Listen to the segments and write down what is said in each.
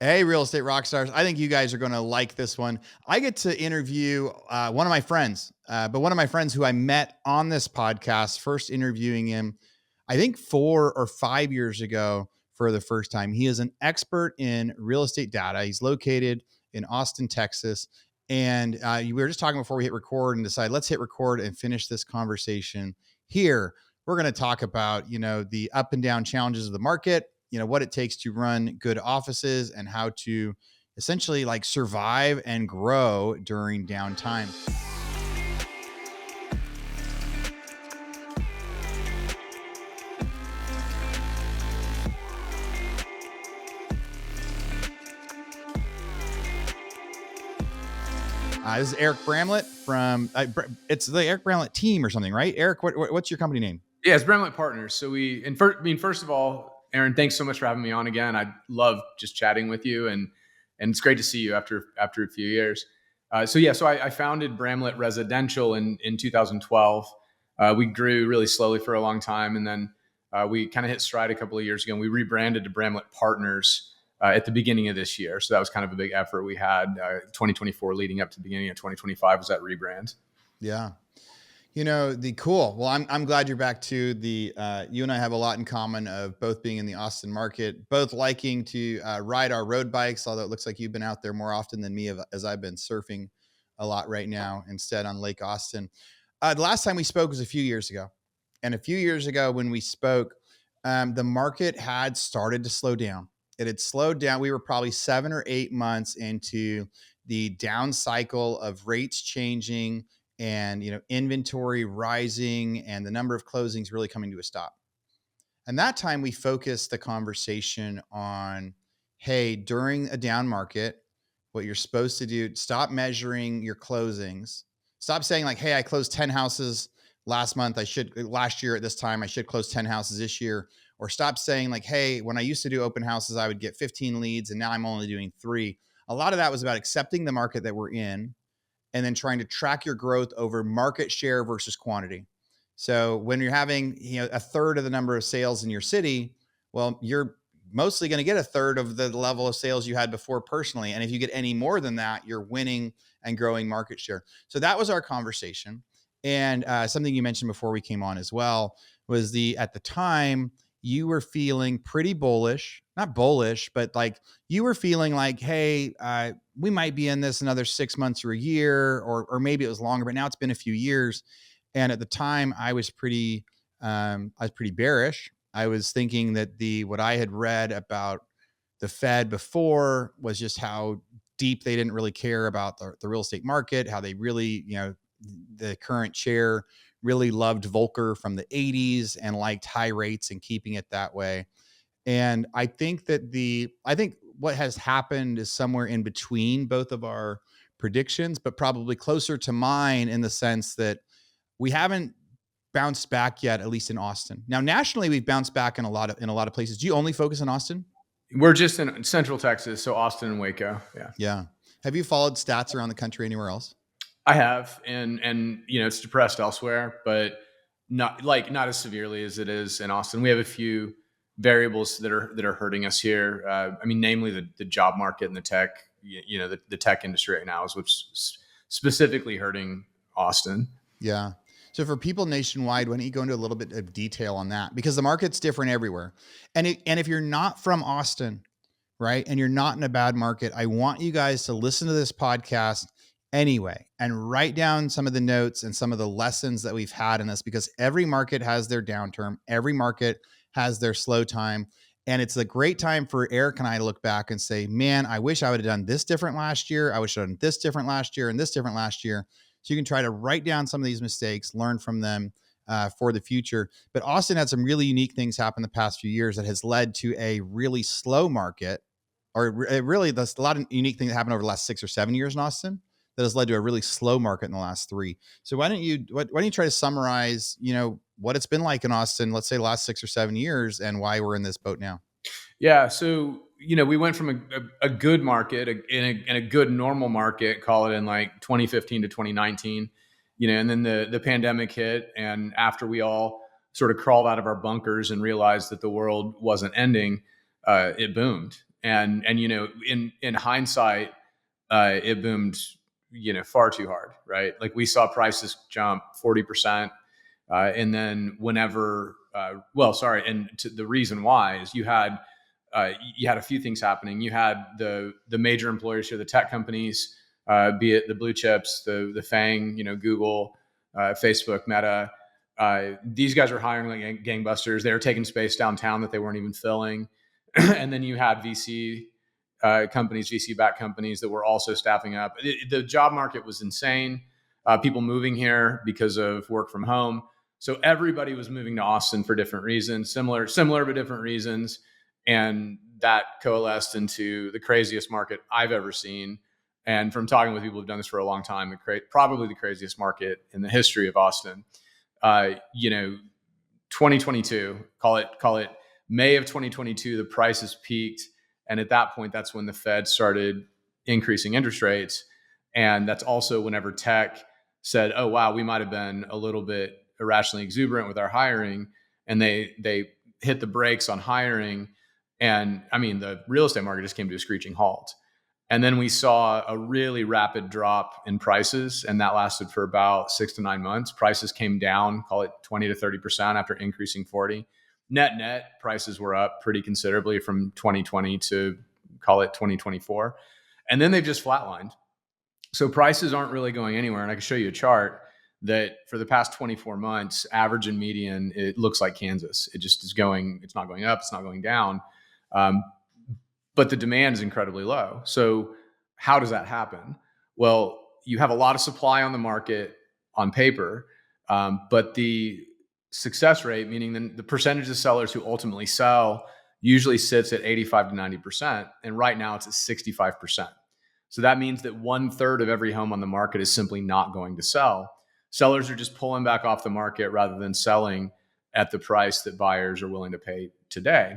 Hey, real estate rock stars. I think you guys are going to like this one. I get to interview one of my friends, but one of my friends who I met on this podcast, first interviewing him, I think 4 or 5 years ago for the first time. He is an expert in real estate data. He's located in Austin, Texas. And we were just talking before we hit record and decided let's hit record and finish this conversation here. We're going to talk about, the up and down challenges of the market, what it takes to run good offices and how to essentially like survive and grow during downtime. This is Eric Bramlett from it's the Eric Bramlett team or something, right? Eric, what's your company name? Yeah, it's Bramlett Partners. So first of all, Aaron, thanks so much for having me on again. I love just chatting with you, and it's great to see you after a few years. So I founded Bramlett Residential in 2012. We grew really slowly for a long time, and then we kind of hit stride a couple of years ago. And we rebranded to Bramlett Partners at the beginning of this year. So that was kind of a big effort we had. 2024 leading up to the beginning of 2025 was that rebrand. Yeah. Cool. Well, I'm glad you're back to the, you and I have a lot in common of both being in the Austin market, both liking to ride our road bikes, although it looks like you've been out there more often than me as I've been surfing a lot right now instead on Lake Austin. The last time we spoke was a few years ago. And a few years ago when we spoke, the market had started to slow down. It had slowed down. We were probably 7 or 8 months into the down cycle of rates changing and inventory rising and the number of closings really coming to a stop. And that time we focused the conversation on, hey, during a down market, what you're supposed to do, stop measuring your closings. Stop saying like, hey, I closed 10 houses last year at this time, I should close 10 houses this year. Or stop saying like, hey, when I used to do open houses, I would get 15 leads and now I'm only doing 3. A lot of that was about accepting the market that we're in and then trying to track your growth over market share versus quantity. So when you're having, a third of the number of sales in your city, well, you're mostly going to get a third of the level of sales you had before personally. And if you get any more than that, you're winning and growing market share. So that was our conversation. And something you mentioned before we came on as well was at the time you were feeling pretty bullish, not bullish, but like you were feeling like, hey, we might be in this another 6 months or a year, or maybe it was longer, but now it's been a few years. And at the time I was pretty bearish. I was thinking that what I had read about the Fed before was just how deep they didn't really care about the real estate market, how they really, the current chair really loved Volcker from the 80s and liked high rates and keeping it that way. And I think what has happened is somewhere in between both of our predictions, but probably closer to mine in the sense that we haven't bounced back yet, at least in Austin. Now, nationally, we've bounced back in a lot of places. Do you only focus on Austin? We're just in Central Texas, so Austin and Waco. Yeah. Yeah. Have you followed stats around the country anywhere else? I have, and it's depressed elsewhere, but not as severely as it is in Austin. We have a few variables that are hurting us here. Namely the job market and the tech. The tech industry right now is what's specifically hurting Austin. Yeah. So for people nationwide, why don't you go into a little bit of detail on that? Because the market's different everywhere. And if you're not from Austin, right, and you're not in a bad market, I want you guys to listen to this podcast anyway and write down some of the notes and some of the lessons that we've had in this, because every market has their downturn. Every market has their slow time. And it's a great time for Eric and I to look back and say, man, I wish I would have done this different last year. I wish I'd done this different last year and this different last year. So you can try to write down some of these mistakes, learn from them for the future. But Austin had some really unique things happen the past few years that has led to a really slow market, or really there's a lot of unique things that happened over the last 6 or 7 years in Austin that has led to a really slow market in the last 3. So why don't you try to summarize, what it's been like in Austin, let's say the last 6 or 7 years, and why we're in this boat now? Yeah. So, we went from a good market in a good normal market, call it in like 2015 to 2019, and then the pandemic hit. And after we all sort of crawled out of our bunkers and realized that the world wasn't ending, it boomed. And in hindsight, it boomed far too hard, right? Like we saw prices jump 40%. And then whenever, and the reason why is you had a few things happening. You had the major employers here, the tech companies, be it the blue chips, the FANG, Google, Facebook, Meta. These guys are hiring like gangbusters. They were taking space downtown that they weren't even filling. And then you had VC-backed companies that were also staffing up. The job market was insane. People moving here because of work from home. So everybody was moving to Austin for different reasons, similar but different reasons. And that coalesced into the craziest market I've ever seen. And from talking with people who've done this for a long time, probably the craziest market in the history of Austin. 2022, call it May of 2022, the prices peaked. And at that point, that's when the Fed started increasing interest rates. And that's also whenever tech said, oh, wow, we might have been a little bit irrationally exuberant with our hiring. And they hit the brakes on hiring. And I mean, the real estate market just came to a screeching halt. And then we saw a really rapid drop in prices, and that lasted for about 6 to 9 months. Prices came down, call it 20 to 30% after increasing 40. Net prices were up pretty considerably from 2020 to call it 2024. And then they've just flatlined. So prices aren't really going anywhere. And I can show you a chart that for the past 24 months, average and median, it looks like Kansas. It just is going, it's not going up, it's not going down. But the demand is incredibly low. So how does that happen? Well, you have a lot of supply on the market on paper, but the success rate, meaning the percentage of sellers who ultimately sell, usually sits at 85 to 90%. And right now it's at 65%. So that means that 1/3 of every home on the market is simply not going to sell. Sellers are just pulling back off the market rather than selling at the price that buyers are willing to pay today.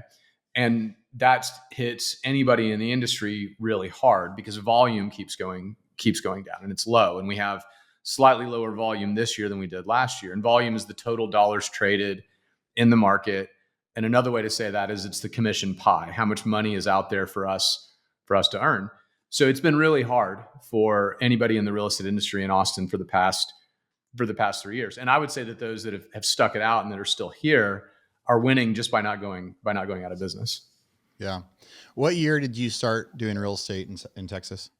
And that hits anybody in the industry really hard because volume keeps going down and it's low. And we have slightly lower volume this year than we did last year. And volume is the total dollars traded in the market. And another way to say that is it's the commission pie, how much money is out there for us to earn. So it's been really hard for anybody in the real estate industry in Austin for the past 3 years. And I would say that those that have stuck it out and that are still here are winning just by not going out of business. Yeah. What year did you start doing real estate in Texas?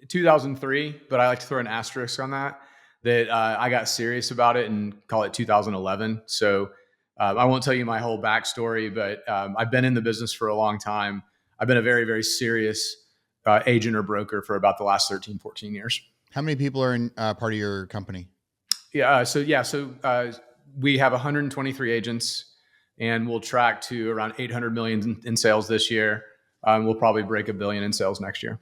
2003, but I like to throw an asterisk on that I got serious about it and call it 2011. So I won't tell you my whole backstory, but I've been in the business for a long time. I've been a very, very serious agent or broker for about the last 13, 14 years. How many people are in part of your company? So we have 123 agents, and we'll track to around 800 million in sales this year. We'll probably break $1 billion in sales next year.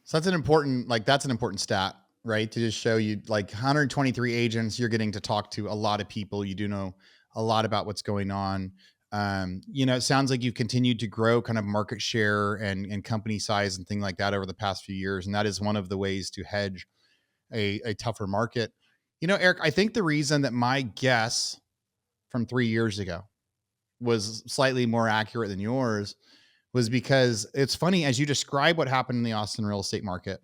So that's an important stat, right? To just show you 123 agents, you're getting to talk to a lot of people. You do know a lot about what's going on. It sounds like you've continued to grow kind of market share and company size and things like that over the past few years. And that is one of the ways to hedge a tougher market. Eric, I think the reason that my guess from 3 years ago was slightly more accurate than yours was because it's funny as you describe what happened in the Austin real estate market,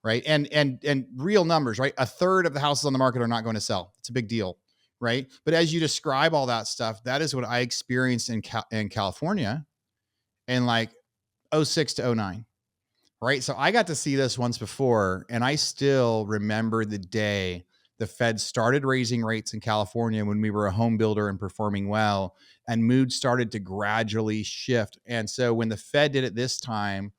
right? And real numbers, right? 1/3 of the houses on the market are not going to sell. It's a big deal, right? But as you describe all that stuff, that is what I experienced in California in 06 to 09, right? So I got to see this once before, and I still remember the day the Fed started raising rates in California when we were a home builder and performing well, and mood started to gradually shift. And so when the Fed did it this time,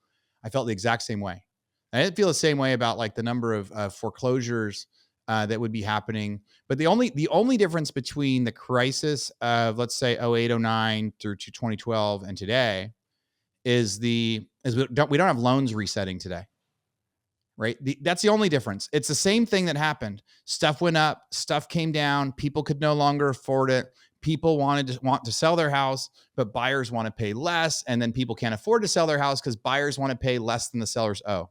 I felt the exact same way. I didn't feel the same way about the number of foreclosures that would be happening. But the only difference between the crisis of, let's say, 08, 09 through to 2012 and today is we don't have loans resetting today. Right? That's the only difference. It's the same thing that happened. Stuff went up, stuff came down. People could no longer afford it. People want to sell their house, but buyers want to pay less. And then people can't afford to sell their house because buyers want to pay less than the sellers owe,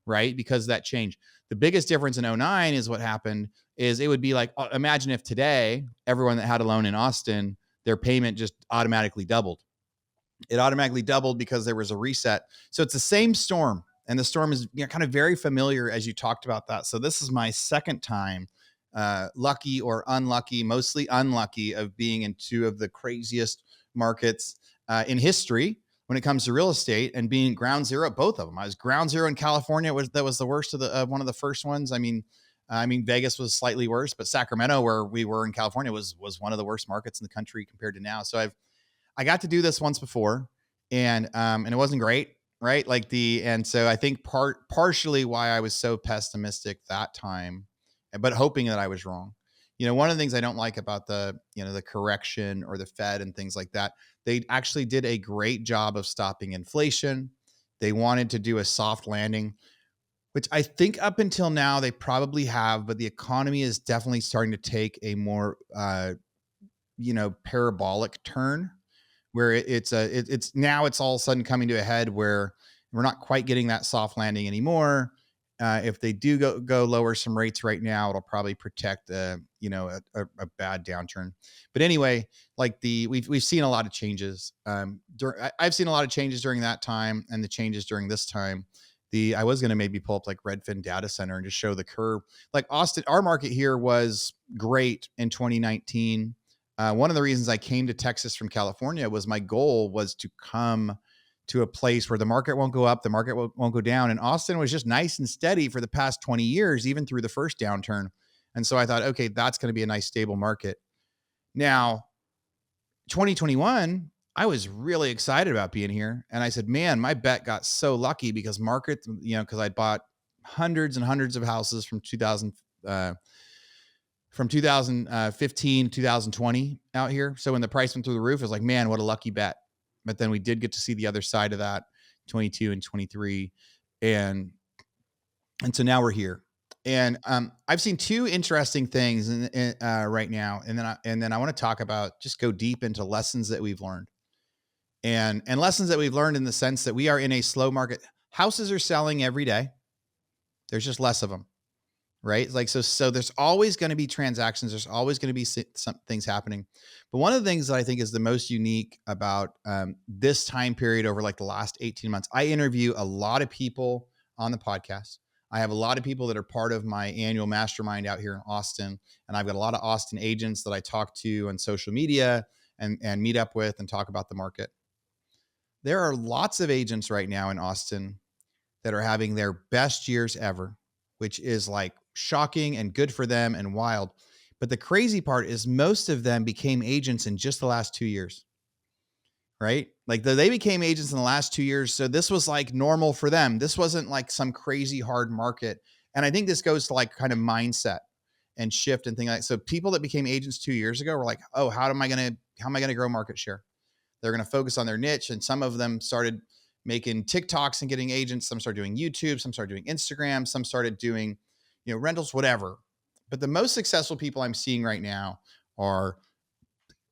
right? Because of that change. The biggest difference in 09 is what happened is it would be imagine if today, everyone that had a loan in Austin, their payment just automatically doubled. It automatically doubled because there was a reset. So it's the same storm, and the storm is, kind of very familiar as you talked about that. So this is my second time, lucky or unlucky, mostly unlucky, of being in two of the craziest markets in history when it comes to real estate, and being ground zero at both of them. I was ground zero in California. That was the worst of the one of the first ones. I mean, Vegas was slightly worse, but Sacramento, where we were in California, was one of the worst markets in the country compared to now. So I got to do this once before, and it wasn't great, right? And so I think partially why I was so pessimistic that time, but hoping that I was wrong. One of the things I don't like about the correction or the Fed and things like that, they actually did a great job of stopping inflation. They wanted to do a soft landing, which I think up until now they probably have, but the economy is definitely starting to take a more, parabolic turn, where it's now it's all of a sudden coming to a head where we're not quite getting that soft landing anymore. If they do go lower some rates right now, it'll probably protect a bad downturn. But anyway, we've seen a lot of changes. I've seen a lot of changes during that time, and the changes during this time. I was going to maybe pull up like Redfin Data Center and just show the curve. Like Austin, our market here was great in 2019. One of the reasons I came to Texas from California was my goal was to come to a place where the market won't go up, the market won't go down. And Austin was just nice and steady for the past 20 years, even through the first downturn. And so I thought, okay, that's going to be a nice stable market. Now, 2021, I was really excited about being here. And I said, man, my bet got so lucky because because I bought hundreds and hundreds of houses from 2015, 2020 out here. So when the price went through the roof, it was like, man, what a lucky bet. But then we did get to see the other side of that, 22 and 23. And so now we're here. And I've seen two interesting things right now. And then I want to talk about, just go deep into lessons that we've learned. And lessons that we've learned in the sense that we are in a slow market. Houses are selling every day. There's just less of them. Right? So there's always going to be transactions. There's always going to be some things happening. But one of the things that I think is the most unique about this time period over like the last 18 months, I interview a lot of people on the podcast. I have a lot of people that are part of my annual mastermind out here in Austin. And I've got a lot of Austin agents that I talk to on social media and meet up with and talk about the market. There are lots of agents right now in Austin that are having their best years ever, which is like shocking and good for them and wild. But the crazy part is most of them became agents in just the last 2 years, right? Like they became agents in the last 2 years. So this was like normal for them. This wasn't like some crazy hard market. And I think this goes to like kind of mindset and shift and things like that. So people that became agents 2 years ago were like, oh, how am I going to grow market share? They're going to focus on their niche. And some of them started making TikToks and getting agents. Some started doing YouTube, some started doing Instagram, some started doing, rentals, whatever. But the most successful people I'm seeing right now are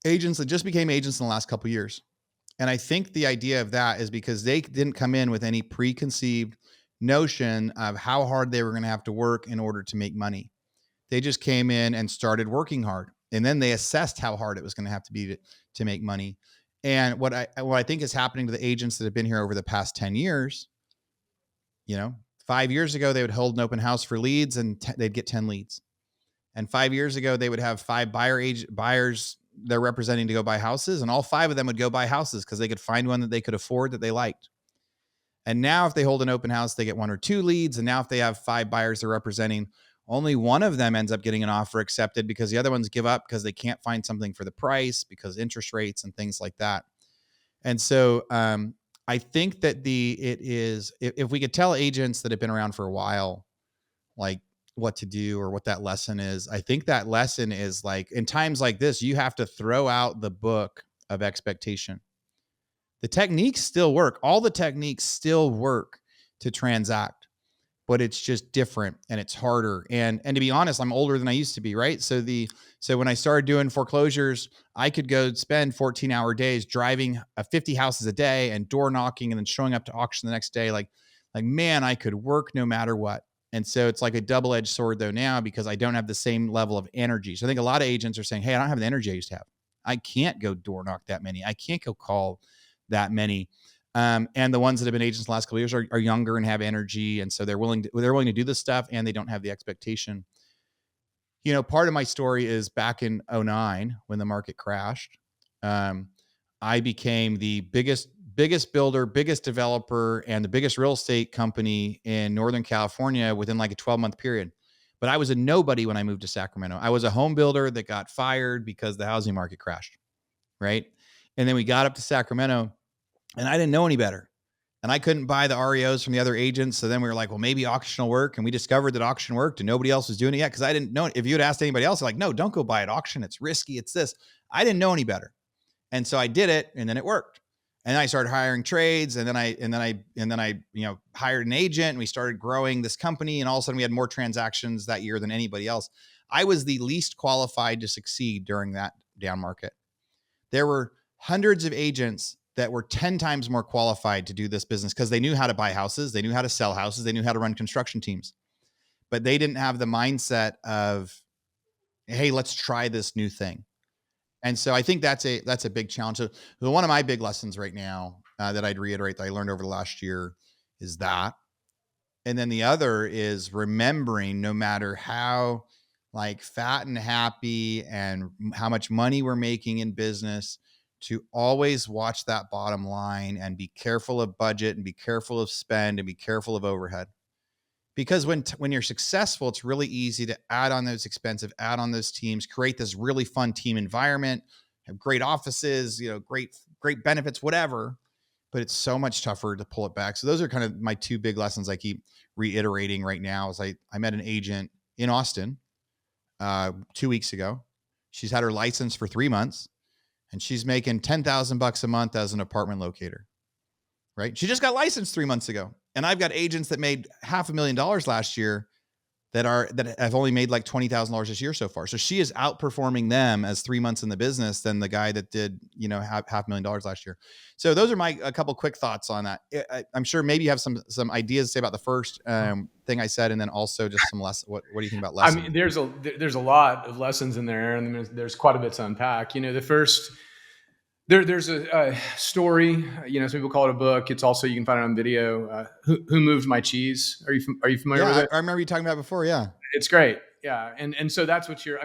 agents that just became agents in the last couple of years. And I think the idea of that is because they didn't come in with any preconceived notion of how hard they were going to have to work in order to make money. They just came in and started working hard. And then they assessed how hard it was going to have to be to make money. And what I think is happening to the agents that have been here over the past 10 years, 5 years ago, they would hold an open house for leads and they'd get 10 leads. And 5 years ago, they would have 5 buyers they're representing to go buy houses. And all 5 of them would go buy houses because they could find one that they could afford that they liked. And now if they hold an open house, they get 1 or 2 leads. And now if they have 5 buyers they're representing, only one of them ends up getting an offer accepted because the other ones give up because they can't find something for the price because interest rates and things like that. And so I think that if we could tell agents that have been around for a while, like what to do or what that lesson is, I think that lesson is like in times like this, you have to throw out the book of expectation. The techniques still work. All the techniques still work to transact, but it's just different and it's harder. And to be honest, I'm older than I used to be, right? So when I started doing foreclosures, I could go spend 14-hour days driving 50 houses a day and door knocking and then showing up to auction the next day. Like, man, I could work no matter what. And so it's like a double-edged sword though now because I don't have the same level of energy. So I think a lot of agents are saying, hey, I don't have the energy I used to have. I can't go door knock that many. I can't go call that many. And the ones that have been agents the last couple of years are younger and have energy, and so they're willing to do this stuff, and they don't have the expectation. Part of my story is back in '09 when the market crashed. Um, I became the biggest builder, biggest developer, and the biggest real estate company in Northern California within like a 12-month period. But I was a nobody when I moved to Sacramento. I was a home builder that got fired because the housing market crashed, right? And then we got up to Sacramento, and I didn't know any better. And I couldn't buy the REOs from the other agents. So then we were like, well, maybe auction will work. And we discovered that auction worked and nobody else was doing it yet. Cause I didn't know. If you had asked anybody else, like, no, don't go buy at auction. It's risky. It's this. I didn't know any better. And so I did it, and then it worked. And I started hiring trades, and then I hired an agent, and we started growing this company. And all of a sudden we had more transactions that year than anybody else. I was the least qualified to succeed during that down market. There were hundreds of agents that were 10 times more qualified to do this business because they knew how to buy houses, they knew how to sell houses, they knew how to run construction teams, but they didn't have the mindset of, hey, let's try this new thing. And so I think that's a big challenge. So one of my big lessons right now that I'd reiterate that I learned over the last year is that. And then the other is remembering, no matter how like fat and happy and how much money we're making in business, to always watch that bottom line and be careful of budget and be careful of spend and be careful of overhead. Because when you're successful, it's really easy to add on those teams, create this really fun team environment, have great offices, great benefits, whatever. But it's so much tougher to pull it back. So those are kind of my two big lessons I keep reiterating right now. Is I met an agent in Austin 2 weeks ago. She's had her license for 3 months. And she's making $10,000 a month as an apartment locator, right? She just got licensed 3 months ago. And I've got agents that made $500,000 last year that have only made like $20,000 this year so far. So she is outperforming them as 3 months in the business than the guy that did, $500,000 last year. So those are a couple quick thoughts on that. I'm sure maybe you have some ideas to say about the first thing I said, and then also just some lessons. What do you think about lessons? I mean, there's a lot of lessons in there, and there's quite a bit to unpack. The first, there's a story. Some people call it a book. It's also, you can find it on video. Who moved my cheese? Are you familiar with it? I remember you talking about it before. Yeah, it's great. Yeah, and so that's what you're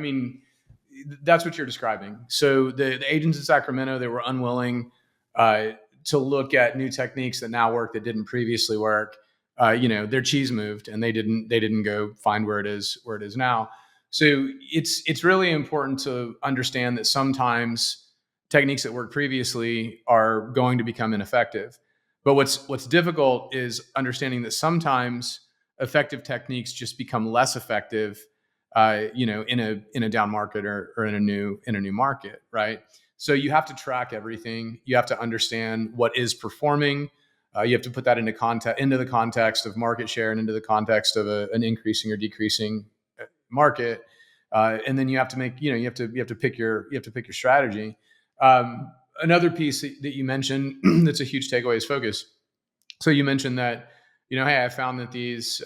describing. So the agents in Sacramento, they were unwilling to look at new techniques that now work that didn't previously work. Their cheese moved, and they didn't go find where it is now. So it's really important to understand that sometimes techniques that worked previously are going to become ineffective. But what's difficult is understanding that sometimes effective techniques just become less effective, in a down market or in a new market, right? So you have to track everything. You have to understand what is performing. You have to put that into the context of market share and into the context of an increasing or decreasing market. And then you have to you have to pick your strategy. Another piece that you mentioned that's a huge takeaway is focus. So you mentioned that, hey, I found that these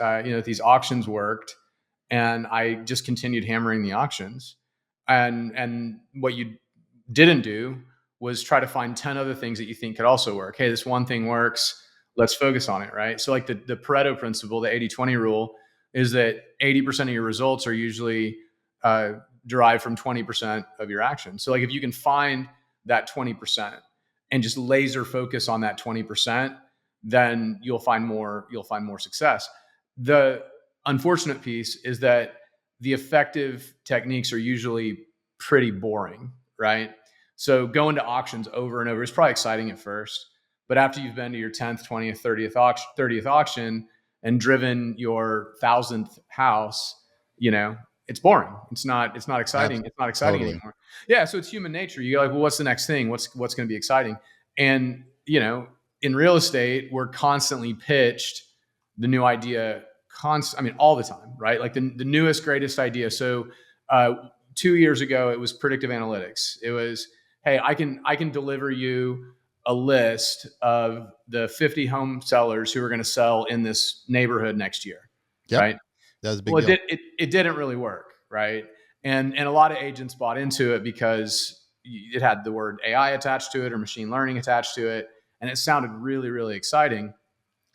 auctions worked, and I just continued hammering the auctions. And what you didn't do was try to find 10 other things that you think could also work. Hey, this one thing works. Let's focus on it, right? So like the Pareto principle, the 80-20 rule, is that 80% of your results are usually derived from 20% of your actions. So like if you can find that 20% and just laser focus on that 20%, then you'll find more success. The unfortunate piece is that the effective techniques are usually pretty boring, right? So going to auctions over and over is probably exciting at first, but after you've been to your 10th, 20th, 30th auction and driven your 1,000th house, it's boring. It's not exciting. It's not exciting anymore. Yeah. So it's human nature. You go like, well, what's the next thing? What's going to be exciting? And, in real estate, we're constantly pitched the new idea all the time, right? Like the newest, greatest idea. So 2 years ago, it was predictive analytics. It was, hey, I can deliver you a list of the 50 home sellers who are going to sell in this neighborhood next year. Yep. Right. That was a big deal. It didn't really work. Right. And a lot of agents bought into it because it had the word AI attached to it or machine learning attached to it. and it sounded really, really exciting.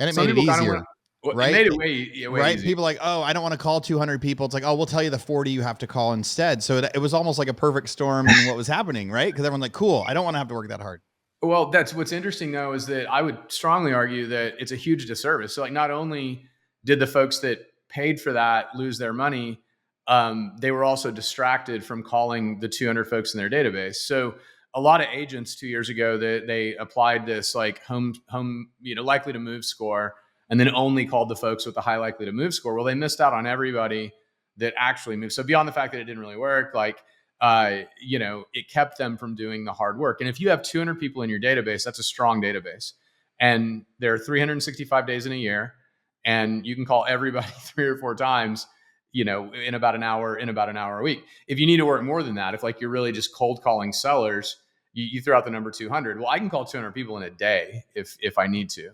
And it Some made it people kind of went, easier, well, it right? made it way, yeah, way Right? easier. People are like, oh, I don't want to call 200 people. It's like, oh, we'll tell you the 40 you have to call instead. So it was almost like a perfect storm in what was happening, right? Because everyone's like, cool, I don't want to have to work that hard. Well, that's what's interesting though, is that I would strongly argue that it's a huge disservice. So like, not only did the folks that paid for that lose their money, they were also distracted from calling the 200 folks in their database. So a lot of agents 2 years ago, that they applied this like home, likely to move score, and then only called the folks with the high likely to move score. Well, they missed out on everybody that actually moved. So beyond the fact that it didn't really work, like, it kept them from doing the hard work. And if you have 200 people in your database, that's a strong database. And there are 365 days in a year, and you can call everybody 3 or 4 times, in about an hour a week. If you need to work more than that, if like you're really just cold calling sellers, you throw out the number 200. Well, I can call 200 people in a day if I need to.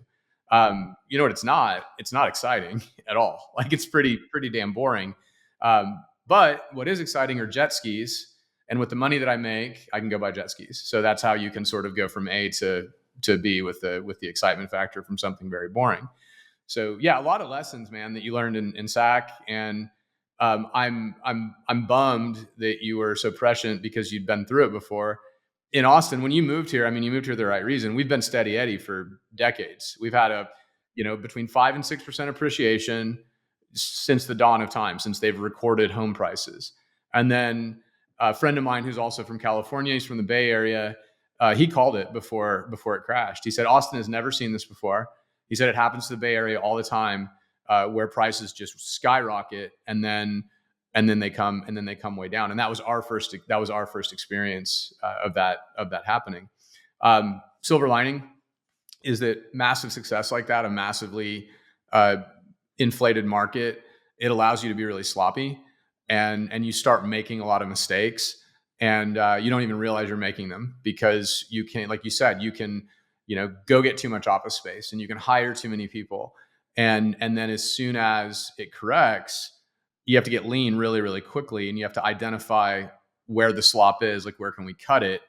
You know what? It's not exciting at all. Like, it's pretty damn boring. But what is exciting are jet skis. And with the money that I make, I can go buy jet skis. So that's how you can sort of go from A to B with the excitement factor from something very boring. So yeah, a lot of lessons, man, that you learned in SAC. And I'm bummed that you were so prescient because you'd been through it before. In Austin, when you moved here, I mean, you moved here for the right reason. We've been steady Eddie for decades. We've had between 5 and 6% appreciation since the dawn of time, since they've recorded home prices. And then a friend of mine who's also from California, he's from the Bay Area. He called it before it crashed. He said Austin has never seen this before. He said it happens to the Bay Area all the time, where prices just skyrocket and then they come way down. And that was our first experience of that happening. Silver lining is that massive success like that, a massively inflated market, it allows you to be really sloppy, and you start making a lot of mistakes, and you don't even realize you're making them, because you can, like you said, you can go get too much office space, and you can hire too many people, and then as soon as it corrects, you have to get lean really, really quickly, and you have to identify where the slop is, like where can we cut it.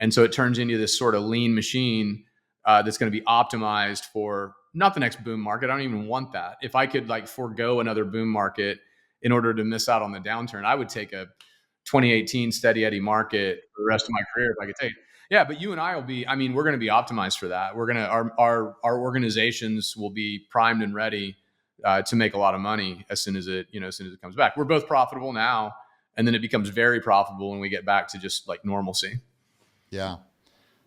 And so it turns into this sort of lean machine that's going to be optimized for not the next boom market. I don't even want that. If I could like forego another boom market in order to miss out on the downturn, I would take a 2018 steady Eddie market for the rest of my career if I could take it. Yeah, but you and I will be, I mean, we're going to be optimized for that. We're going to, our organizations will be primed and ready to make a lot of money as soon as it comes back. We're both profitable now, and then it becomes very profitable when we get back to just like normalcy. Yeah.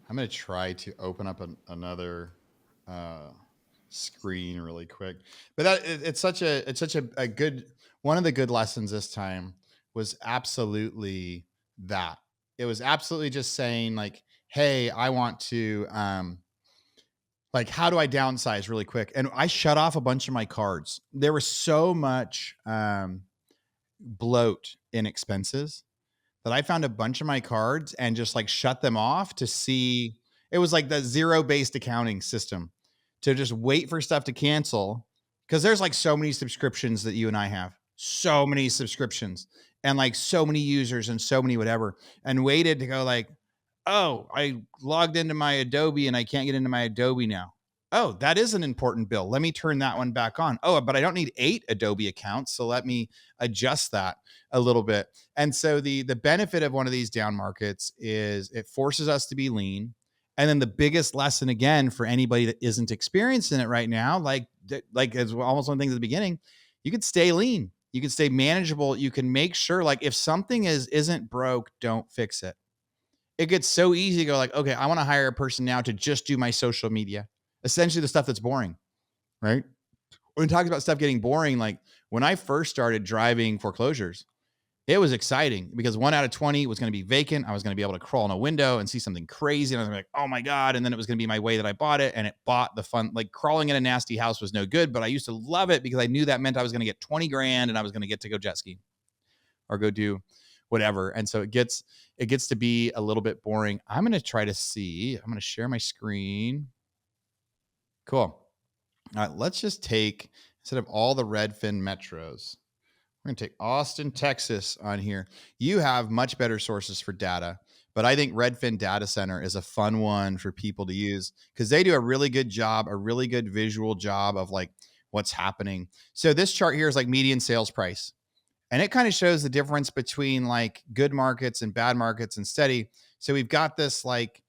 I'm going to try to open up another screen really quick. But it's such a good, one of the good lessons this time was absolutely that. It was absolutely just saying like, hey, I want to, like, how do I downsize really quick? And I shut off a bunch of my cards. There was so much bloat in expenses that I found a bunch of my cards and just like shut them off to see. It was like the zero-based accounting system to just wait for stuff to cancel, because there's like so many subscriptions that you and I have, so many subscriptions and like so many users and so many whatever, and waited to go like, oh, I logged into my Adobe and I can't get into my Adobe now. Oh, that is an important bill. Let me turn that one back on. Oh, but I don't need 8 Adobe accounts, so let me adjust that a little bit. And so the benefit of one of these down markets is it forces us to be lean. And then the biggest lesson again for anybody that isn't experiencing it right now, like as almost one thing at the beginning, you could stay lean, you can stay manageable, you can make sure like if something isn't broke, don't fix it. It gets so easy to go like, okay, I want to hire a person now to just do my social media, essentially the stuff that's boring, right? When we talk about stuff getting boring, like when I first started driving foreclosures, it was exciting because 1 out of 20 was going to be vacant. I was going to be able to crawl in a window and see something crazy. And I was like, oh my God. And then it was going to be my way that I bought it. And it bought the fun, like crawling in a nasty house was no good, but I used to love it because I knew that meant I was going to get 20 grand and I was going to get to go jet ski or go do whatever. And so it gets to be a little bit boring. I'm going to try to see, I'm going to share my screen. Cool. All right. Let's just take, instead of all the Redfin metros, we're going to take Austin, Texas on here. You have much better sources for data, but I think Redfin Data Center is a fun one for people to use because they do a really good job, a really good visual job of like what's happening. So this chart here is like median sales price. And it kind of shows the difference between like good markets and bad markets and steady. So we've got this like,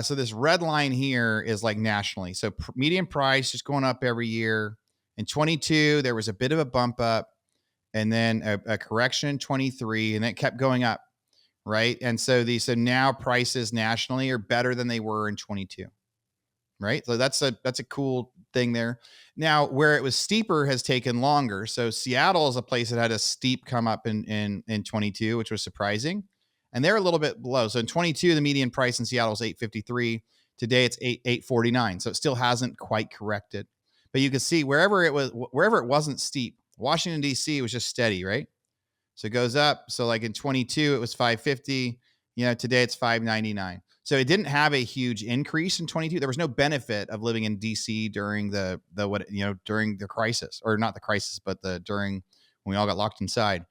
so this red line here is like nationally. So median price just going up every year. In 22, there was a bit of a bump up and then a correction in 23, and it kept going up, right? And so so now prices nationally are better than they were in 22, right? So that's a cool thing there. Now, where it was steeper has taken longer. So Seattle is a place that had a steep come up in 22, which was surprising, and they're a little bit below. So in 22, the median price in Seattle is 853. Today it's 849. So it still hasn't quite corrected, but you can see wherever it wasn't steep. Washington D.C. was just steady, right? So it goes up. So like in 22, it was 550. Today it's 599. So it didn't have a huge increase in 22. There was no benefit of living in DC during during the crisis, or not the crisis, but during when we all got locked inside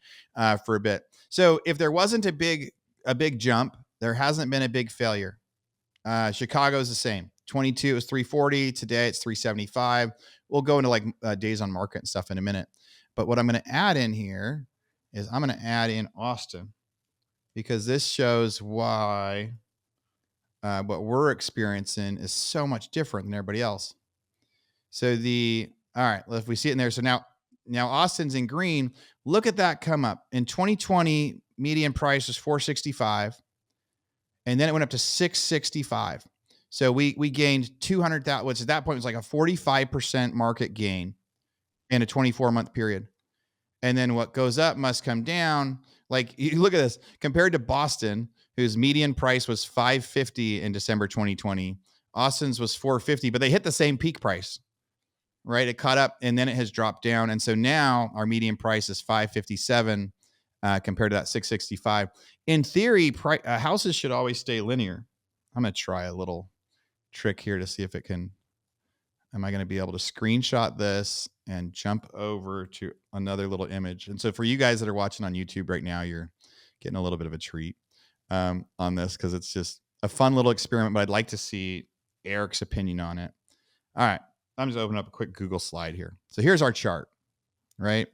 for a bit. So if there wasn't a big jump, there hasn't been a big failure. Chicago is the same. 22 is 340. Today it's 375. We'll go into like days on market and stuff in a minute. But what I'm going to add in here is I'm going to add in Austin, because this shows why what we're experiencing is so much different than everybody else. So all right, if we see it in there. So now Austin's in green. Look at that come up. In 2020, median price was 465. And then it went up to 665. So we gained 200,000, which at that point was like a 45% market gain in a 24-month period. And then what goes up must come down. Like, you look at this compared to Boston, whose median price was 550 in December 2020. Austin's was 450, but they hit the same peak price, right? It caught up and then it has dropped down. And so now our median price is 557 compared to that 665. In theory, houses should always stay linear. I'm going to try a little trick here to see if it can. Am I going to be able to screenshot this and jump over to another little image? And so for you guys that are watching on YouTube right now, you're getting a little bit of a treat on this, because it's just a fun little experiment, but I'd like to see Eric's opinion on it. All right. I'm just opening up a quick Google slide here. So here's our chart, right?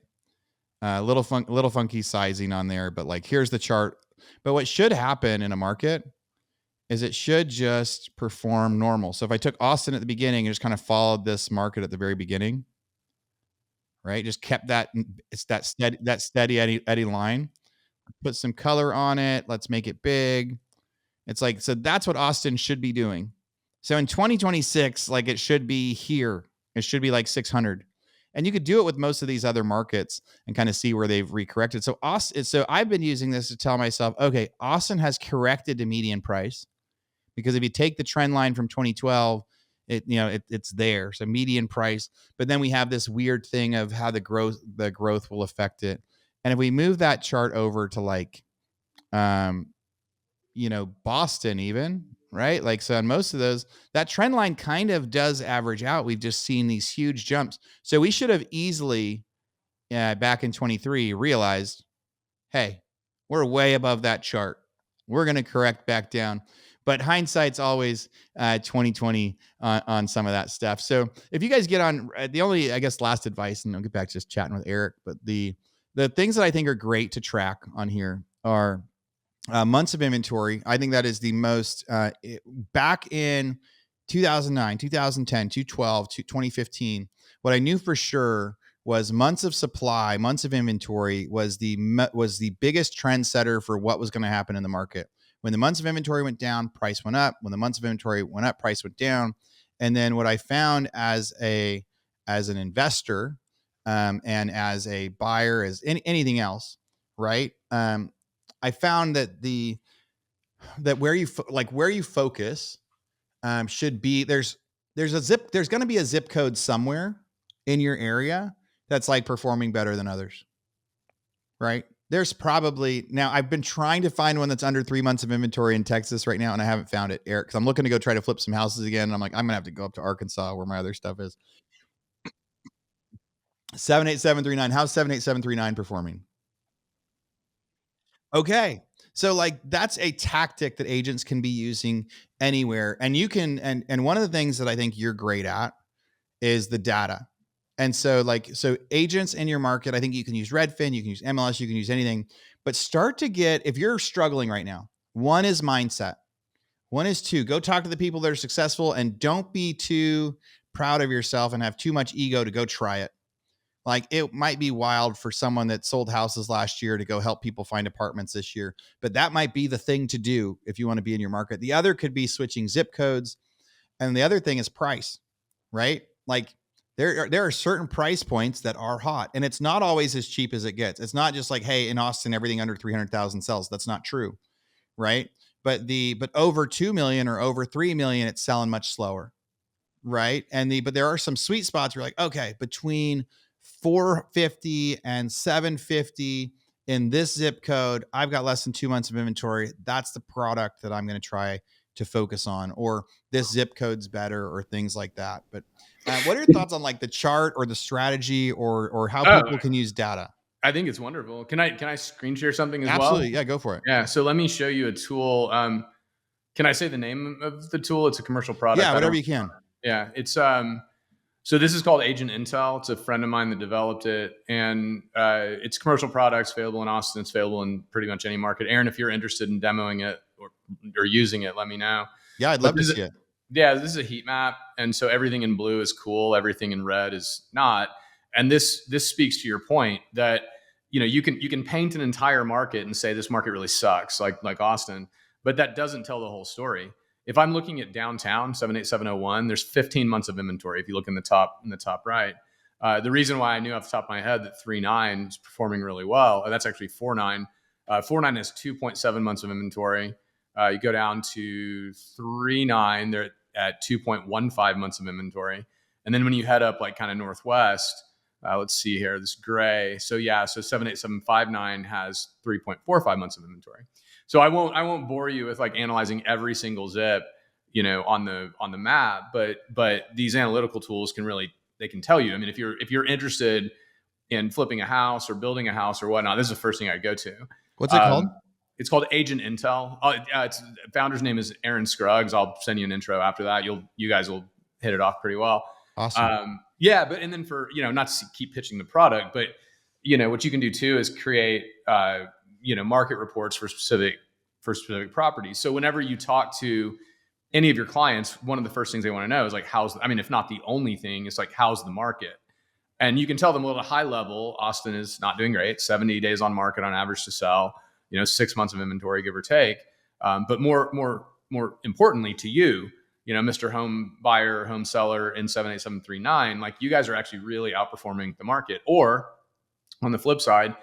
Little funky sizing on there, but like here's the chart. But what should happen in a market is it should just perform normal. So if I took Austin at the beginning and just kind of followed this market at the very beginning, right? Just kept it's that steady eddy line. Put some color on it. Let's make it big. It's like, so that's what Austin should be doing. So in 2026, like it should be here. It should be like 600. And you could do it with most of these other markets and kind of see where they've recorrected. So I've been using this to tell myself, okay, Austin has corrected to median price, because if you take the trend line from 2012, it's there. So median price, but then we have this weird thing of how the growth will affect it. And if we move that chart over to like, Boston even, right? Like, so on most of those, that trend line kind of does average out. We've just seen these huge jumps. So we should have easily, back in 23, realized, hey, we're way above that chart. We're going to correct back down. But hindsight's always 2020 on some of that stuff. So if you guys get on, the only, I guess, last advice, and I'll get back to just chatting with Eric, but the things that I think are great to track on here are months of inventory. I think that is the most, back in 2009, 2010, 2012, 2015, what I knew for sure was months of supply, months of inventory was the biggest trend setter for what was going to happen in the market. When the months of inventory went down, price went up. When the months of inventory went up, price went down. And then what I found as an investor, and as a buyer, as anything else, right? I found that where you focus should be, there's going to be a zip code somewhere in your area that's like performing better than others, right? There's probably, now I've been trying to find one that's under 3 months of inventory in Texas right now, and I haven't found it, Eric, because I'm looking to go try to flip some houses again. And I'm like, I'm gonna have to go up to Arkansas where my other stuff is. 78739. How's 78739 performing? Okay. So like that's a tactic that agents can be using anywhere. And you can, and one of the things that I think you're great at is the data. And so so agents in your market, I think you can use Redfin, you can use MLS, you can use anything, but start to get, if you're struggling right now, one is mindset. One is two, go talk to the people that are successful and don't be too proud of yourself and have too much ego to go try it. Like it might be wild for someone that sold houses last year to go help people find apartments this year, but that might be the thing to do if you want to be in your market. The other could be switching zip codes. And the other thing is price, right? Like there are certain price points that are hot, and it's not always as cheap as it gets. It's not just like, hey, in Austin, everything under 300,000 sells. That's not true, right? But over 2 million or over 3 million, it's selling much slower, right? But there are some sweet spots where you're like, okay, between 450 and 750 in this zip code, I've got less than 2 months of inventory. That's the product that I'm going to try to focus on, or this zip code's better, or things like that. But what are your thoughts on like the chart or the strategy, or how Oh, people can use data? I think it's wonderful. Can I screen share something as Absolutely. well? Yeah, go for it. Yeah. So let me show you a tool. Can I say the name of the tool? It's a commercial product. Yeah, I whatever don't. you can. Yeah. It's So this is called Agent Intel. It's a friend of mine that developed it, and it's commercial products available in Austin. It's available in pretty much any market. Aaron, if you're interested in demoing it or using it, let me know. Yeah, I'd But love to see it. yeah, this is a heat map, and so everything in blue is cool, everything in red is not. And this speaks to your point that you can paint an entire market and say this market really sucks, like Austin, but that doesn't tell the whole story. If I'm looking at downtown 78701, there's 15 months of inventory. If you look in the top right, the reason why I knew off the top of my head that 39 is performing really well, that's actually 49. 49 has 2.7 months of inventory. You go down to 39, they're at 2.15 months of inventory. And then when you head up like kind of northwest, let's see here, this gray. So yeah, so 78759 has 3.45 months of inventory. So I won't bore you with like analyzing every single zip, on the map, but these analytical tools they can tell you. I mean, if you're interested in flipping a house or building a house or whatnot, this is the first thing I go to. What's it called? It's called Agent Intel. Its founder's name is Aaron Scruggs. I'll send you an intro after that. You guys will hit it off pretty well. Awesome. Yeah, but and then for not to keep pitching the product, but what you can do too is create market reports for specific properties. So whenever you talk to any of your clients, one of the first things they want to know is like if not the only thing, it's like how's the market? And you can tell them, well, at a high level, Austin is not doing great. 70 days on market on average to sell. 6 months of inventory, give or take. But more importantly to you, Mr. Home Buyer, Home Seller in 78739, like you guys are actually really outperforming the market. Or on the flip side,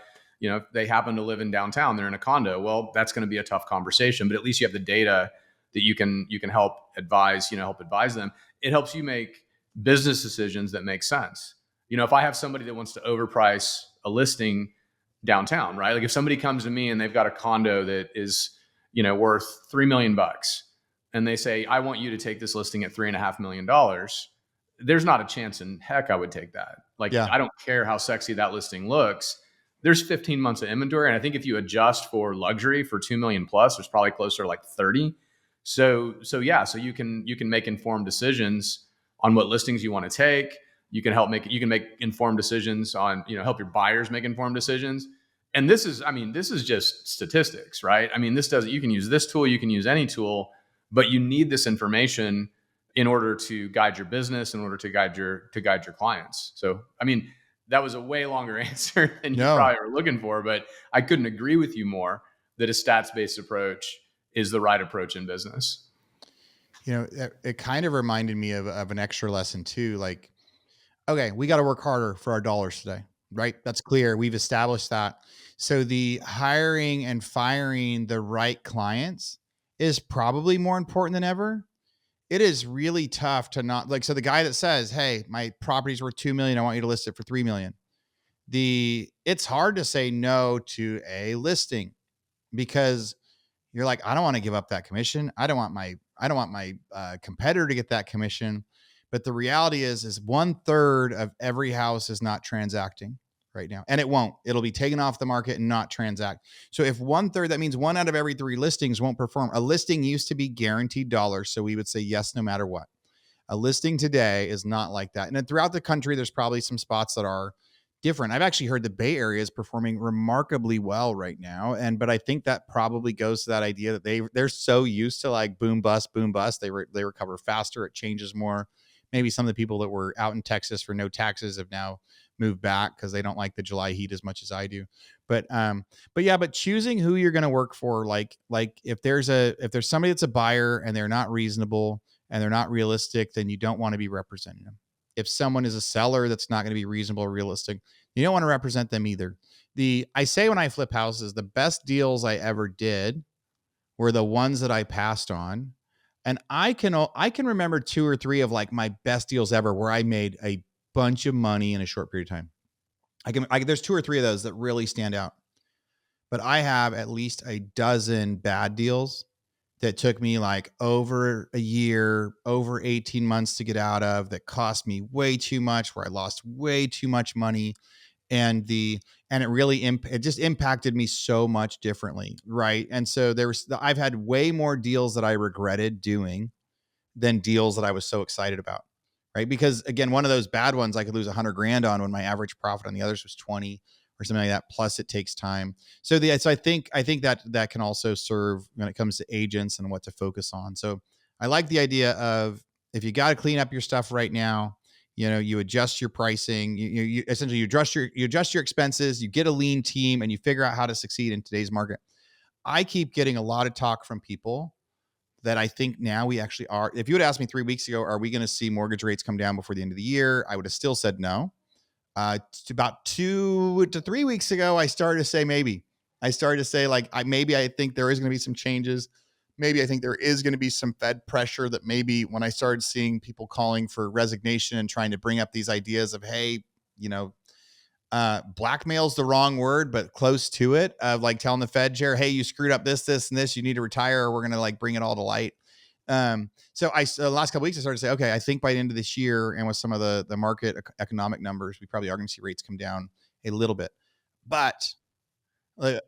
if they happen to live in downtown, they're in a condo. Well, that's going to be a tough conversation, but at least you have the data that you can help advise them. It helps you make business decisions that make sense. If I have somebody that wants to overprice a listing downtown, right? Like if somebody comes to me and they've got a condo that is, worth $3 million and they say, I want you to take this listing at $3.5 million. There's not a chance in heck I would take that. Like, Yeah. I don't care how sexy that listing looks. There's 15 months of inventory. And I think if you adjust for luxury for 2 million plus, there's probably closer to like 30. So you can make informed decisions on what listings you want to take. You can make informed decisions on, help your buyers make informed decisions. And this is just statistics, right? You can use this tool, you can use any tool, but you need this information in order to guide your business, in order to guide your clients. So, that was a way longer answer than you probably were looking for, but I couldn't agree with you more that a stats-based approach is the right approach in business. It kind of reminded me of an extra lesson too. Like, okay, we got to work harder for our dollars today, right? That's clear. We've established that. So the hiring and firing the right clients is probably more important than ever. It is really tough to not so the guy that says, hey, my property's worth 2 million. I want you to list it for 3 million. It's hard to say no to a listing because you're like, I don't want to give up that commission. I don't want my competitor to get that commission. But the reality is 1/3 of every house is not transacting. right now. And it won't. It'll be taken off the market and not transact. So if 1/3, that means 1 out of every 3 listings won't perform. A listing used to be guaranteed dollars. So we would say yes, no matter what. A listing today is not like that. And then throughout the country, there's probably some spots that are different. I've actually heard the Bay Area is performing remarkably well right now. But I think that probably goes to that idea that they're so used to like boom bust, boom bust. They recover faster. It changes more. Maybe some of the people that were out in Texas for no taxes have now moved back because they don't like the July heat as much as I do. But choosing who you're going to work for, like if there's somebody that's a buyer and they're not reasonable and they're not realistic, then you don't want to be representing them. If someone is a seller that's not going to be reasonable or realistic, you don't want to represent them either. I say when I flip houses, the best deals I ever did were the ones that I passed on. And I can remember 2 or 3 of like my best deals ever where I made a bunch of money in a short period of time. There's 2 or 3 of those that really stand out. But I have at least a dozen bad deals that took me like over a year, over 18 months to get out of, that cost me way too much, where I lost way too much money. And it really it just impacted me so much differently. Right. And so I've had way more deals that I regretted doing than deals that I was so excited about. Right. Because again, one of those bad ones I could lose 100 grand on when my average profit on the others was 20 or something like that. Plus it takes time. So I think that can also serve when it comes to agents and what to focus on. So I like the idea of, if you got to clean up your stuff right now, you adjust your pricing, you essentially you adjust your expenses, you get a lean team, and you figure out how to succeed in today's market. I keep getting a lot of talk from people that I think now we actually are. If you had asked me 3 weeks ago, are we going to see mortgage rates come down before the end of the year? I would have still said no. About 2 to 3 weeks ago, I started to say maybe. I started to say like I think there is going to be some changes. Maybe I think there is going to be some Fed pressure, that maybe when I started seeing people calling for resignation and trying to bring up these ideas of, hey, blackmail's the wrong word, but close to it, of like telling the Fed chair, hey, you screwed up this, and this, you need to retire, or we're going to like bring it all to light. So the last couple of weeks, I started to say, okay, I think by the end of this year, and with some of the market economic numbers, we probably are going to see rates come down a little bit. But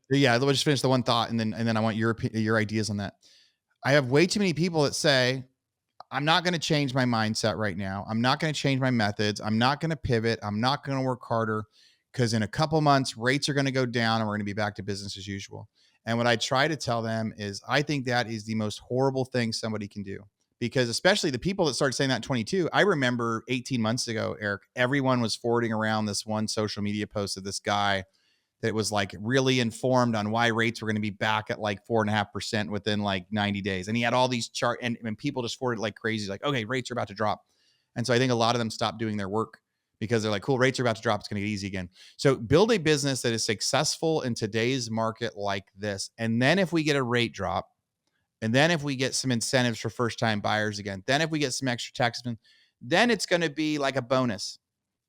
yeah, we'll just finish the one thought, and then I want your ideas on that. I have way too many people that say, I'm not going to change my mindset right now. I'm not going to change my methods. I'm not going to pivot. I'm not going to work harder, because in a couple months, rates are going to go down and we're going to be back to business as usual. And what I try to tell them is, I think that is the most horrible thing somebody can do, because especially the people that started saying that in 22, I remember 18 months ago, Eric, everyone was forwarding around this one social media post of this guy that was like really informed on why rates were going to be back at like 4.5% within like 90 days. And he had all these charts, and people just forwarded like crazy, like, okay, rates are about to drop. And so I think a lot of them stopped doing their work, because they're like, cool, rates are about to drop, it's going to get easy again. So build a business that is successful in today's market like this. And then if we get a rate drop, and then if we get some incentives for first-time buyers again, then if we get some extra tax, then it's going to be like a bonus.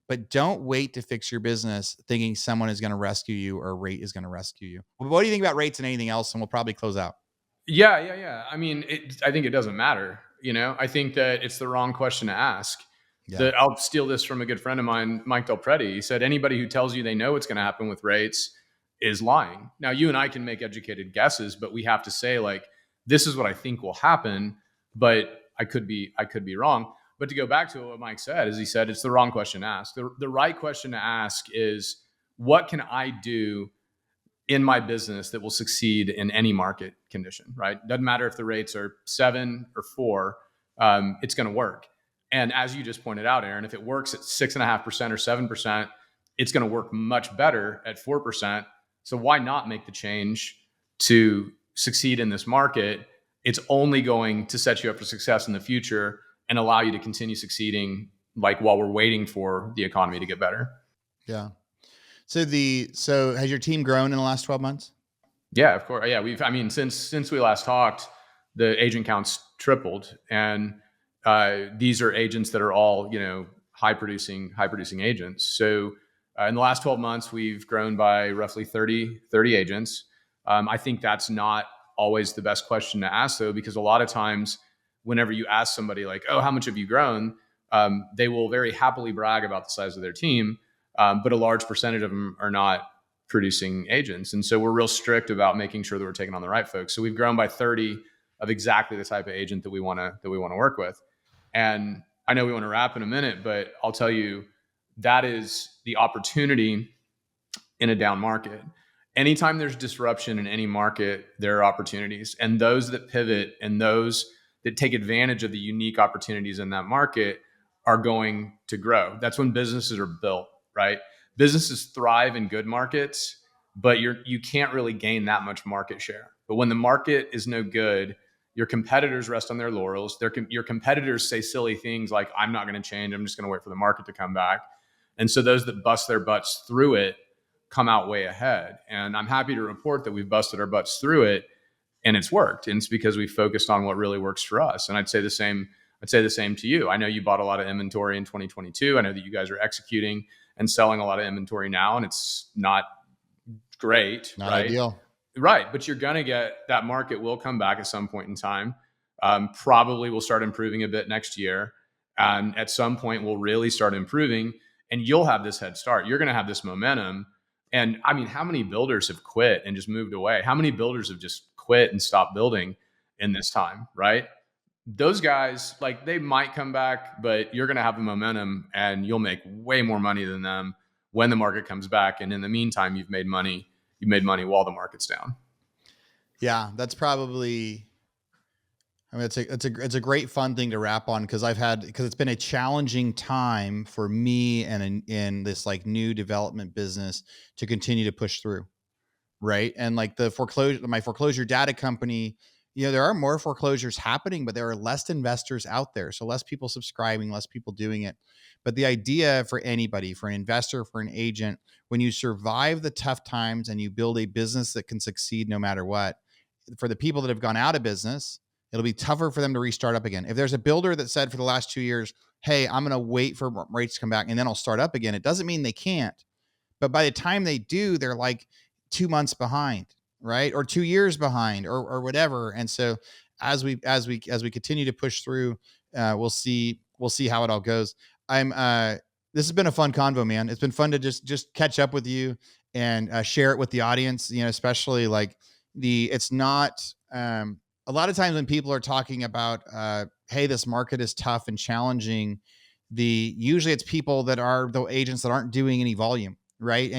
But don't wait to fix your business thinking someone is going to rescue you or rate is going to rescue you. What do you think about rates and anything else? And we'll probably close out. Yeah. I mean, I think it doesn't matter. I think that it's the wrong question to ask. Yeah. I'll steal this from a good friend of mine, Mike Del Preti. He said, anybody who tells you they know what's going to happen with rates is lying. Now, you and I can make educated guesses, but we have to say, like, this is what I think will happen, but I could be wrong. But to go back to what Mike said, he said, it's the wrong question to ask. The right question to ask is, what can I do in my business that will succeed in any market condition, right? Doesn't matter if the rates are 7 or 4, it's going to work. And as you just pointed out, Aaron, if it works at 6.5% or 7%, it's going to work much better at 4%. So why not make the change to succeed in this market? It's only going to set you up for success in the future and allow you to continue succeeding, like while we're waiting for the economy to get better. Yeah. So has your team grown in the last 12 months? Yeah, of course. Yeah, since we last talked, the agent count's tripled, and these are agents that are all, high producing agents. So in the last 12 months, we've grown by roughly 30 agents. I think that's not always the best question to ask, though, because a lot of times whenever you ask somebody like, oh, how much have you grown? They will very happily brag about the size of their team. but a large percentage of them are not producing agents. And so we're real strict about making sure that we're taking on the right folks. So we've grown by 30 of exactly the type of agent that we want to work with. And I know we want to wrap in a minute, but I'll tell you that is the opportunity in a down market. Anytime there's disruption in any market, there are opportunities. And those that pivot and those that take advantage of the unique opportunities in that market are going to grow. That's when businesses are built, right? Businesses thrive in good markets, but you can't really gain that much market share. But when the market is no good, your competitors rest on their laurels. Your competitors say silly things like, I'm not going to change. I'm just going to wait for the market to come back. And so those that bust their butts through it come out way ahead. And I'm happy to report that we've busted our butts through it and it's worked. And it's because we focused on what really works for us. And I'd say the same to you. I know you bought a lot of inventory in 2022. I know that you guys are executing and selling a lot of inventory now, and it's not great, Not right? ideal. Right. But you're going to get that market will come back at some point in time. Probably will start improving a bit next year. And at some point we'll really start improving and you'll have this head start. You're going to have this momentum. And I mean, how many builders have quit and just moved away? How many builders have just quit and stopped building in this time, right? Those guys, like, they might come back, but you're going to have the momentum and you'll make way more money than them when the market comes back. And in the meantime, you've made money while the market's down. Yeah, that's probably, I mean, it's a great fun thing to wrap on because it's been a challenging time for me and in this like new development business to continue to push through. Right. And like my foreclosure data company, there are more foreclosures happening, but there are less investors out there. So less people subscribing, less people doing it. But the idea for anybody, for an investor, for an agent, when you survive the tough times and you build a business that can succeed no matter what, for the people that have gone out of business, it'll be tougher for them to restart up again. If there's a builder that said for the last 2 years, hey, I'm going to wait for rates to come back and then I'll start up again, it doesn't mean they can't. But by the time they do, they're like 2 months behind, right? Or 2 years behind or whatever. And so as we continue to push through, we'll see how it all goes. This has been a fun convo, man. It's been fun to just catch up with you and share it with the audience, especially like it's not, a lot of times when people are talking about, hey, this market is tough and challenging, usually it's people that are the agents that aren't doing any volume, right?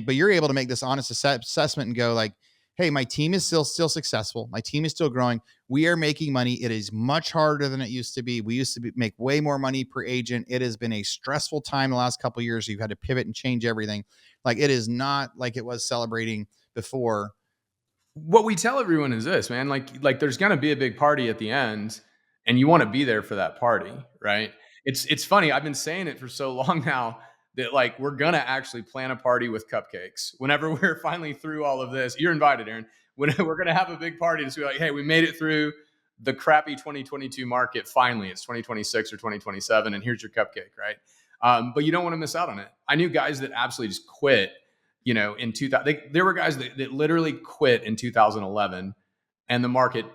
But you're able to make this honest assessment and go like, hey, my team is still successful. My team is still growing. We are making money. It is much harder than it used to be. We used to make way more money per agent. It has been a stressful time the last couple of years. You've had to pivot and change everything. Like, it is not like it was celebrating before. What we tell everyone is this, man, like there's going to be a big party at the end and you want to be there for that party, right? It's funny. I've been saying it for so long now that like we're going to actually plan a party with cupcakes. Whenever we're finally through all of this, you're invited, Aaron. When we're going to have a big party to be like, hey, we made it through the crappy 2022 market. Finally, it's 2026 or 2027 and here's your cupcake, right? But you don't want to miss out on it. I knew guys that absolutely just quit, in 2000. There were guys that literally quit in 2011 and the market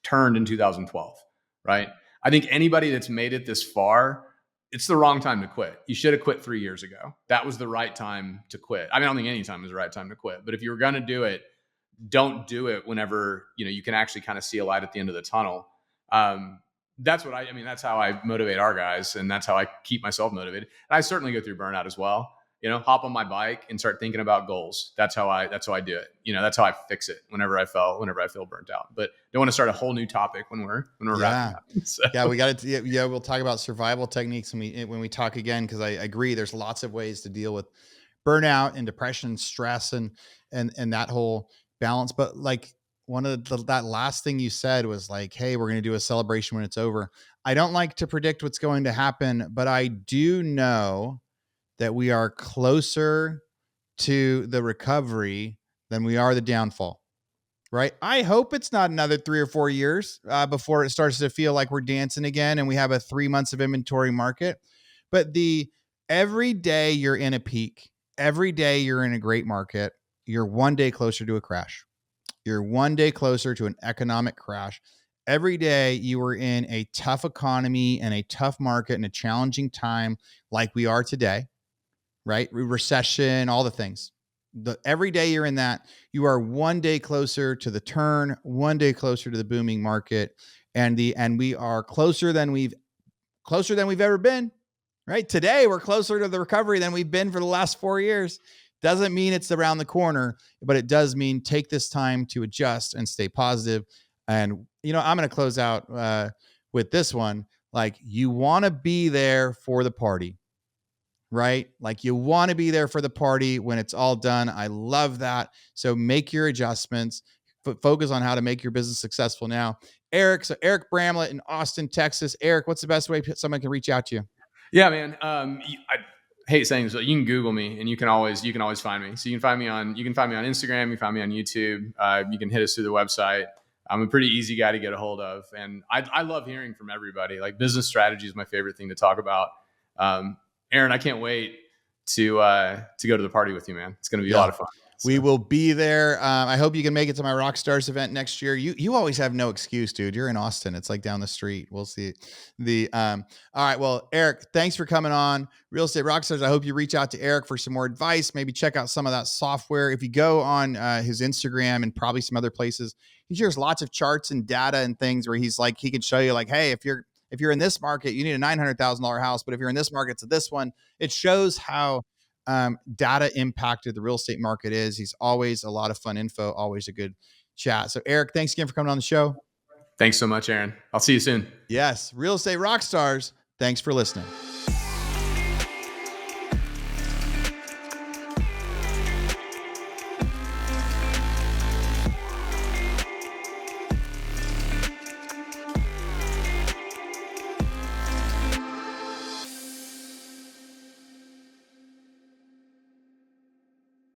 turned in 2012, right? I think anybody that's made it this far, it's the wrong time to quit. You should have quit 3 years ago. That was the right time to quit. I mean, I don't think any time is the right time to quit, but if you were going to do it, don't do it whenever, you can actually kind of see a light at the end of the tunnel. That's what that's how I motivate our guys. And that's how I keep myself motivated. And I certainly go through burnout as well. Hop on my bike and start thinking about goals. That's how I do it. That's how I fix it whenever I feel burnt out. But don't want to start a whole new topic when we're wrapping up. So. Yeah, we got to. Yeah, we'll talk about survival techniques when we talk again, because I agree. There's lots of ways to deal with burnout and depression, stress, and that whole balance. But like one of that last thing you said was like, hey, we're going to do a celebration when it's over. I don't like to predict what's going to happen, but I do know that we are closer to the recovery than we are the downfall, right? I hope it's not another 3 or 4 years before it starts to feel like we're dancing again and we have a 3 months of inventory market. But every day you're in a peak, every day you're in a great market, you're one day closer to a crash. You're one day closer to an economic crash. Every day you are in a tough economy and a tough market and a challenging time like we are today. right? Recession, all the things. Every day you're in that, you are one day closer to the turn, one day closer to the booming market, and we are closer than we've ever been. Right today, we're closer to the recovery than we've been for the last 4 years. Doesn't mean it's around the corner, but it does mean take this time to adjust and stay positive. And I'm going to close out with this one. Like, you want to be there for the party, right? Like, you want to be there for the party when it's all done. I love that. So make your adjustments, focus on how to make your business successful now. Eric Bramlett in Austin, Texas. Eric, what's the best way someone can reach out to you? Yeah, man. I hate saying this, but you can Google me and you can always find me. So you can find me on Instagram, you can find me on YouTube. You can hit us through the website. I'm a pretty easy guy to get a hold of, and I love hearing from everybody. Like, business strategy is my favorite thing to talk about. Aaron, I can't wait to go to the party with you, man. It's going to be a lot of fun. We will be there. I hope you can make it to my Rockstars event next year. You always have no excuse, dude. You're in Austin. It's like down the street. We'll see. All right. Well, Eric, thanks for coming on Real Estate Rockstars. I hope you reach out to Eric for some more advice. Maybe check out some of that software. If you go on his Instagram and probably some other places, he shares lots of charts and data and things where he can show you, like, hey, if you're in this market, you need a $900,000 house, but if you're in this market, it's this one. It shows how data impacted the real estate market is. He's always a lot of fun info, always a good chat. So Eric, thanks again for coming on the show. Thanks so much, Aaron. I'll see you soon. Yes. Real Estate Rockstars. Thanks for listening.